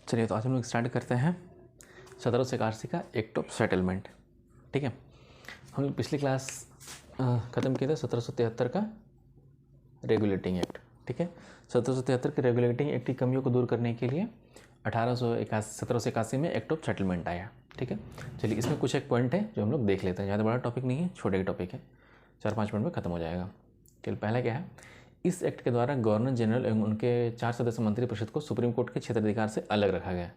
चलिए तो आज हम लोग स्टार्ट करते हैं 1781 का एक्ट ऑफ सेटलमेंट। ठीक है, हम लोग पिछली क्लास ख़त्म किए थे 1773 का रेगुलेटिंग एक्ट। ठीक है, 1773 के रेगुलेटिंग एक्ट की कमियों को दूर करने के लिए 1781 में एक्ट ऑफ सेटलमेंट आया। ठीक है, चलिए इसमें कुछ एक पॉइंट है जो हम लोग देख लेते हैं। ज़्यादा बड़ा टॉपिक नहीं है, छोटे का टॉपिक है, 4-5 मिनट में ख़त्म हो जाएगा। चलिए पहला क्या है, इस एक्ट के द्वारा गवर्नर जनरल एवं उनके 4 सदस्य मंत्रिपरिषद को सुप्रीम कोर्ट के क्षेत्राधिकार से अलग रखा गया।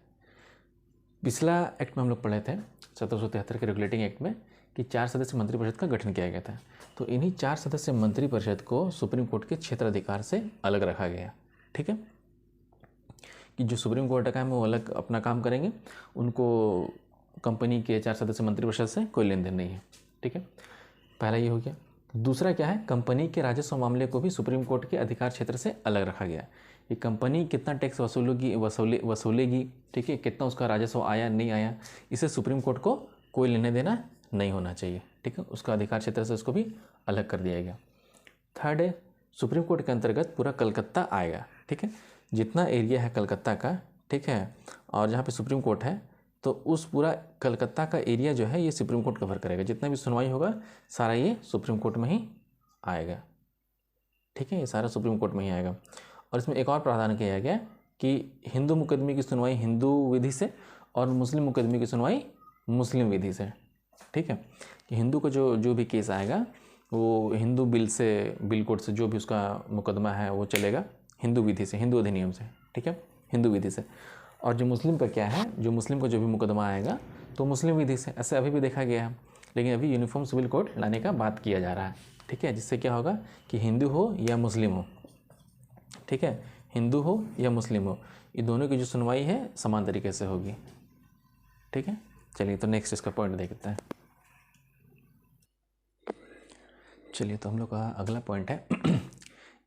पिछला एक्ट में हम लोग पढ़े थे 1773 के रेगुलेटिंग एक्ट में कि 4 सदस्य मंत्रिपरिषद का गठन किया गया था। तो इन्हीं 4 सदस्य मंत्रिपरिषद को सुप्रीम कोर्ट के क्षेत्राधिकार से अलग रखा गया। ठीक है, कि जो सुप्रीम कोर्ट का है वो अलग अपना काम करेंगे, उनको कंपनी के 4 सदस्य मंत्रिपरिषद से कोई लेन देन नहीं है। ठीक है, पहला ये हो गया। दूसरा क्या है, कंपनी के राजस्व मामले को भी सुप्रीम कोर्ट के अधिकार क्षेत्र से अलग रखा गया। ये कंपनी कितना टैक्स वसूलेगी, ठीक है, कितना उसका राजस्व आया नहीं आया, इसे सुप्रीम कोर्ट को कोई लेने देना नहीं होना चाहिए। ठीक है, उसका अधिकार क्षेत्र से उसको भी अलग कर दिया गया। थर्ड है, सुप्रीम कोर्ट के अंतर्गत पूरा कलकत्ता आएगा। ठीक है, जितना एरिया है कलकत्ता का, ठीक है, और जहाँ पे सुप्रीम कोर्ट है तो उस पूरा कलकत्ता का एरिया जो है ये सुप्रीम कोर्ट कवर करेगा। जितना भी सुनवाई होगा सारा ये सुप्रीम कोर्ट में ही आएगा। ठीक है, ये सारा सुप्रीम कोर्ट में ही आएगा। और इसमें एक और प्रावधान किया गया कि हिंदू मुकदमे की सुनवाई हिंदू विधि से और मुस्लिम मुकदमे की सुनवाई मुस्लिम विधि से। ठीक है, कि हिंदू का जो भी केस आएगा वो हिंदू बिल कोड से जो भी उसका मुकदमा है वो चलेगा हिंदू विधि से, हिंदू अधिनियम से। ठीक है, हिंदू विधि से। और जो मुस्लिम का क्या है, जो मुस्लिम का जो भी मुकदमा आएगा तो मुस्लिम विधि से। ऐसे अभी भी देखा गया है, लेकिन अभी यूनिफॉर्म सिविल कोड लाने का बात किया जा रहा है। ठीक है, जिससे क्या होगा कि हिंदू हो या मुस्लिम हो, ठीक है, हिंदू हो या मुस्लिम हो, ये दोनों की जो सुनवाई है समान तरीके से होगी। ठीक है, चलिए तो नेक्स्ट इसका पॉइंट देखते हैं। चलिए तो हम लोग का अगला पॉइंट है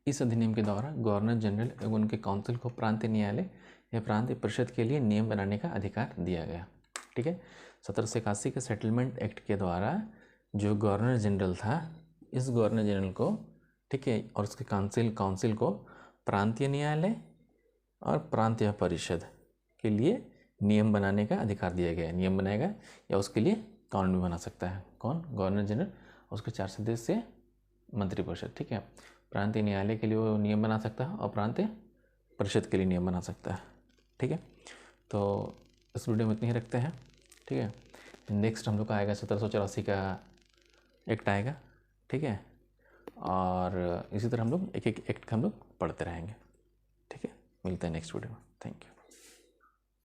इस अधिनियम के द्वारा गवर्नर जनरल एवं उनके काउंसिल को प्रांतीय न्यायालय या प्रांतीय परिषद के लिए नियम बनाने का अधिकार दिया गया। ठीक है, 1781 के सेटलमेंट एक्ट के द्वारा जो गवर्नर जनरल था, इस गवर्नर जनरल को, ठीक है, और उसके काउंसिल को प्रांतीय न्यायालय और प्रांतीय परिषद के लिए नियम बनाने का अधिकार दिया गया है। नियम बनाएगा या उसके लिए कानून भी बना सकता है। कौन? गवर्नर जनरल, उसके 4 सदस्य मंत्रिपरिषद। ठीक है, प्रांतीय न्यायालय के लिए वो नियम बना सकता है और प्रांतीय परिषद के लिए नियम बना सकता है। ठीक है, तो इस वीडियो में इतनी ही रखते हैं। ठीक है, नेक्स्ट हम लोग का आएगा 1784 का एक्ट आएगा। ठीक है, और इसी तरह हम लोग एक एक एक्ट हम लोग पढ़ते रहेंगे। ठीक है, मिलते हैं नेक्स्ट वीडियो में। Thank you.